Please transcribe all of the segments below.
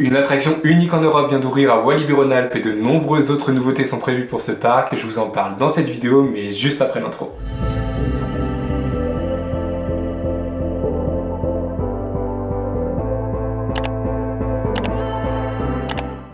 Une attraction unique en Europe vient d'ouvrir à Walibi-Rhône-Alpes et de nombreuses autres nouveautés sont prévues pour ce parc. Je vous en parle dans cette vidéo, mais juste après l'intro.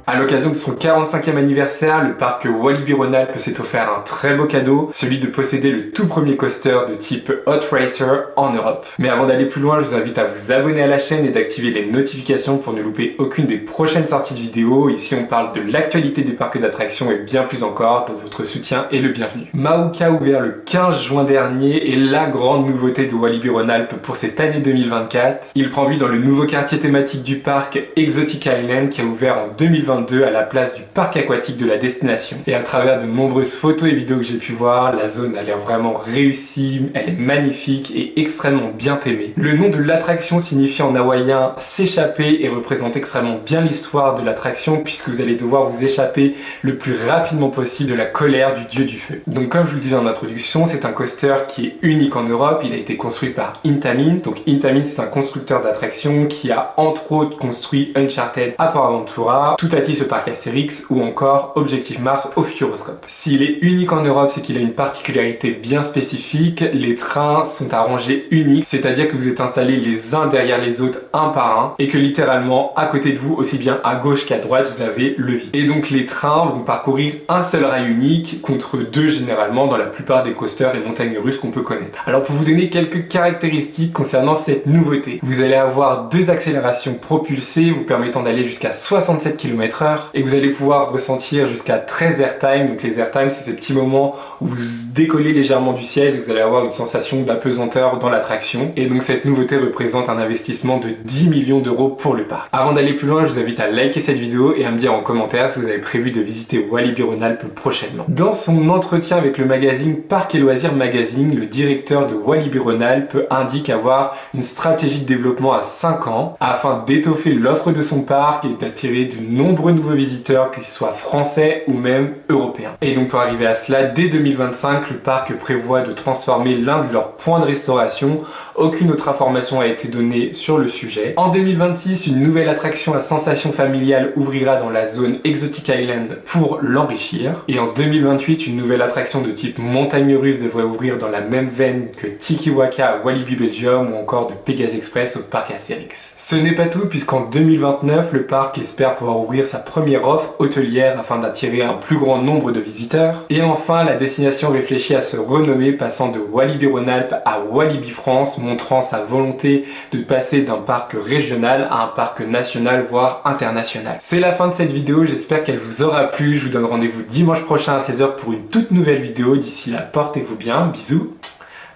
À l'occasion de son 45e anniversaire, le parc Walibi-Rhône-Alpes s'est offert un très beau cadeau, celui de posséder le tout premier coaster de type Hot Racer en Europe. Mais avant d'aller plus loin, je vous invite à vous abonner à la chaîne et d'activer les notifications pour ne louper aucune des prochaines sorties de vidéos. Ici on parle de l'actualité des parcs d'attractions et bien plus encore, donc votre soutien est le bienvenu. Maouka a ouvert le 15 juin dernier et la grande nouveauté de Walibi-Rhône-Alpes pour cette année 2024. Il prend vie dans le nouveau quartier thématique du parc Exotic Island qui a ouvert en 2022 à la place du parc aquatique de la destination. Et à travers de nombreuses photos et vidéos que j'ai pu voir, la zone a l'air vraiment réussie, elle est magnifique et extrêmement bien aimée. Le nom de l'attraction signifie en hawaïen s'échapper et représente extrêmement bien l'histoire de l'attraction puisque vous allez devoir vous échapper le plus rapidement possible de la colère du dieu du feu. Donc comme je vous le disais en introduction, c'est un coaster qui est unique en Europe, il a été construit par Intamin. Donc Intamin c'est un constructeur d'attractions qui a entre autres construit Uncharted à Port Aventura, tout ce parc Astérix ou encore Objectif Mars au Futuroscope. S'il est unique en Europe, c'est qu'il a une particularité bien spécifique. Les trains sont à rangée unique, c'est-à-dire que vous êtes installés les uns derrière les autres, un par un, et que littéralement, à côté de vous, aussi bien à gauche qu'à droite, vous avez le vide. Et donc les trains vont parcourir un seul rail unique, contre deux généralement dans la plupart des coasters et montagnes russes qu'on peut connaître. Alors pour vous donner quelques caractéristiques concernant cette nouveauté, vous allez avoir deux accélérations propulsées, vous permettant d'aller jusqu'à 67 km/h. Et vous allez pouvoir ressentir jusqu'à 13 airtime. Donc les airtime, c'est ces petits moments où vous décollez légèrement du siège et vous allez avoir une sensation d'apesanteur dans l'attraction. Et donc cette nouveauté représente un investissement de 10 millions d'euros pour le parc. Avant d'aller plus loin, je vous invite à liker cette vidéo et à me dire en commentaire si vous avez prévu de visiter Walibi-Rhône-Alpes prochainement. Dans son entretien avec le magazine Parcs et Loisirs Magazine, le directeur de Walibi-Rhône-Alpes indique avoir une stratégie de développement à 5 ans afin d'étoffer l'offre de son parc et d'attirer de nombreux nouveaux visiteurs, qu'ils soient français ou même européens. Et donc pour arriver à cela, dès 2025, le parc prévoit de transformer l'un de leurs points de restauration. Aucune autre information a été donnée sur le sujet. En 2026, une nouvelle attraction à sensation familiale ouvrira dans la zone Exotic Island pour l'enrichir. Et en 2028, une nouvelle attraction de type montagne russe devrait ouvrir dans la même veine que Tiki Waka à Walibi Belgium ou encore de Pegasus Express au parc Astérix. Ce n'est pas tout puisqu'en 2029, le parc espère pouvoir ouvrir sa première offre hôtelière afin d'attirer un plus grand nombre de visiteurs. Et enfin, la destination réfléchit à se renommer, passant de Walibi-Rhône-Alpes à Walibi France, montrant sa volonté de passer d'un parc régional à un parc national, voire international. C'est la fin de cette vidéo, j'espère qu'elle vous aura plu. Je vous donne rendez-vous dimanche prochain à 16 h pour une toute nouvelle vidéo. D'ici là, portez-vous bien, bisous,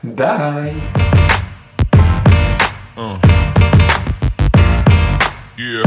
bye. Yeah.